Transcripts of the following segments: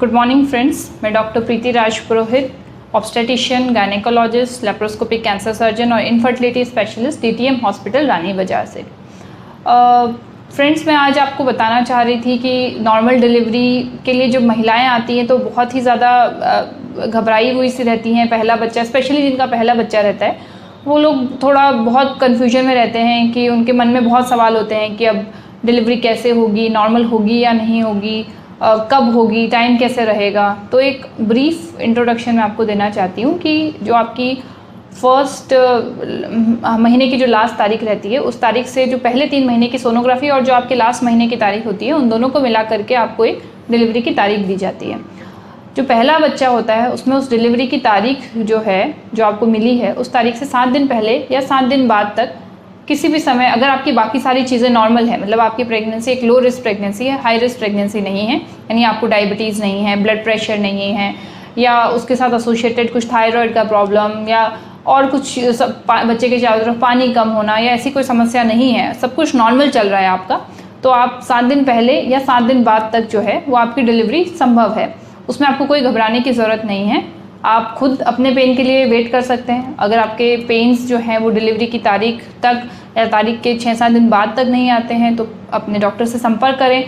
Good morning friends, मैं doctor Preeti Raj Purohit, obstetrician, gynaecologist, laparoscopic cancer surgeon और infertility specialist DTM hospital Rani Bazar से। Friends, मैं आज आपको बताना चाह रही थी कि नॉर्मल डिलीवरी के लिए जो महिलाएं आती हैं तो बहुत ही ज़्यादा घबराई हुई सी रहती हैं। पहला बच्चा, स्पेशली जिनका पहला बच्चा रहता है, वो लोग थोड़ा बहुत कन्फ्यूजन में रहते हैं कि उनके मन में बहुत सवाल होते हैं कि अब डिलीवरी कैसे होगी, नॉर्मल होगी या नहीं होगी, कब होगी, टाइम कैसे रहेगा। तो एक ब्रीफ इंट्रोडक्शन मैं आपको देना चाहती हूँ कि जो आपकी फर्स्ट महीने की जो लास्ट तारीख रहती है, उस तारीख से जो पहले 3 महीने की सोनोग्राफी और जो आपके लास्ट महीने की तारीख होती है, उन दोनों को मिला करके आपको एक डिलीवरी की तारीख दी जाती है। जो पहला बच्चा होता है उसमें उस डिलीवरी की तारीख जो है, जो आपको मिली है, उस तारीख से 7 दिन पहले या 7 दिन बाद तक किसी भी समय, अगर आपकी बाकी सारी चीज़ें नॉर्मल है, मतलब आपकी प्रेगनेंसी एक लो रिस्क प्रेगनेंसी है, हाई रिस्क प्रेगनेंसी नहीं है, यानी आपको डायबिटीज़ नहीं है, ब्लड प्रेशर नहीं है, या उसके साथ एसोसिएटेड कुछ थायराइड का प्रॉब्लम या और कुछ बच्चे के चारों तरफ पानी कम होना या ऐसी कोई समस्या नहीं है, सब कुछ नॉर्मल चल रहा है आपका, तो आप 7 दिन पहले या 7 दिन बाद तक जो है वो आपकी डिलीवरी संभव है। उसमें आपको कोई घबराने की ज़रूरत नहीं है। आप खुद अपने पेन के लिए वेट कर सकते हैं। अगर आपके पेन्स जो हैं वो डिलीवरी की तारीख तक या तारीख के 6-7 दिन बाद तक नहीं आते हैं तो अपने डॉक्टर से संपर्क करें।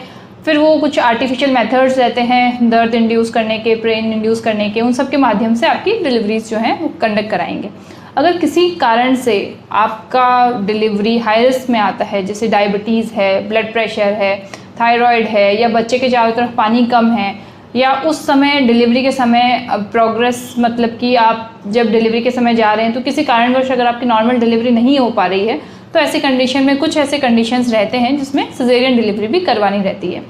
फिर वो कुछ आर्टिफिशियल मेथड्स रहते हैं दर्द इंड्यूस करने के, पेन इंड्यूस करने के, उन सब के माध्यम से आपकी डिलीवरीज जो हैं वो कंडक्ट कराएंगे। अगर किसी कारण से आपका डिलीवरी हाई रिस्क में आता है, जैसे डायबिटीज़ है, ब्लड प्रेशर है, थायराइड है, या बच्चे के चारों तरफ पानी कम है, या उस समय डिलीवरी के समय प्रोग्रेस, मतलब कि आप जब डिलीवरी के समय जा रहे हैं तो किसी कारणवश अगर आपकी नॉर्मल डिलीवरी नहीं हो पा रही है, तो ऐसी कंडीशन में कुछ ऐसे कंडीशंस रहते हैं जिसमें सिजेरियन डिलीवरी भी करवानी रहती है।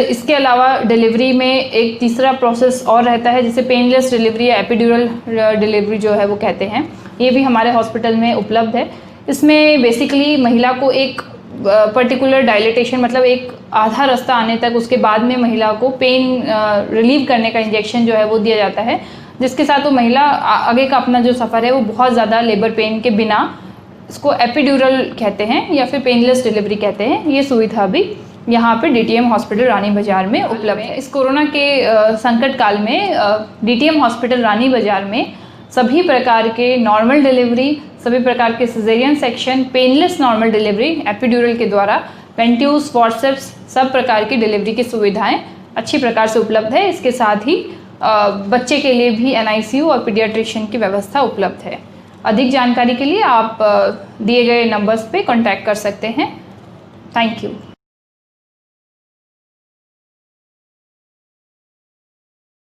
इसके अलावा डिलीवरी में एक तीसरा प्रोसेस और रहता है जिसे पेनलेस डिलीवरी या एपिड्यूरल डिलीवरी जो है वो कहते हैं। ये भी हमारे हॉस्पिटल में उपलब्ध है। इसमें बेसिकली महिला को एक पर्टिकुलर डायलिटेशन, मतलब एक आधा रास्ता आने तक, उसके बाद में महिला को पेन रिलीव करने का इंजेक्शन जो है वो दिया जाता है, जिसके साथ वो महिला आगे का अपना जो सफ़र है वो बहुत ज़्यादा लेबर पेन के बिना, इसको एपिड्यूरल कहते हैं या फिर पेनलेस डिलीवरी कहते हैं, ये सुविधा भी यहाँ पे डीटीएम हॉस्पिटल रानी बाजार में उपलब्ध है। इस कोरोना के संकट काल में डीटीएम हॉस्पिटल रानी बाजार में सभी प्रकार के नॉर्मल डिलीवरी, सभी प्रकार के caesarean section, painless normal delivery epidural के द्वारा, पेंट्यूस, फॉर्सेप्स, सब प्रकार की डिलीवरी की सुविधाएं अच्छी प्रकार से उपलब्ध है। इसके साथ ही बच्चे के लिए भी एनआईसीयू और पीडियाट्रिशियन की व्यवस्था उपलब्ध है। अधिक जानकारी के लिए आप दिए गए नंबर्स पे कांटेक्ट कर सकते हैं। Thank you.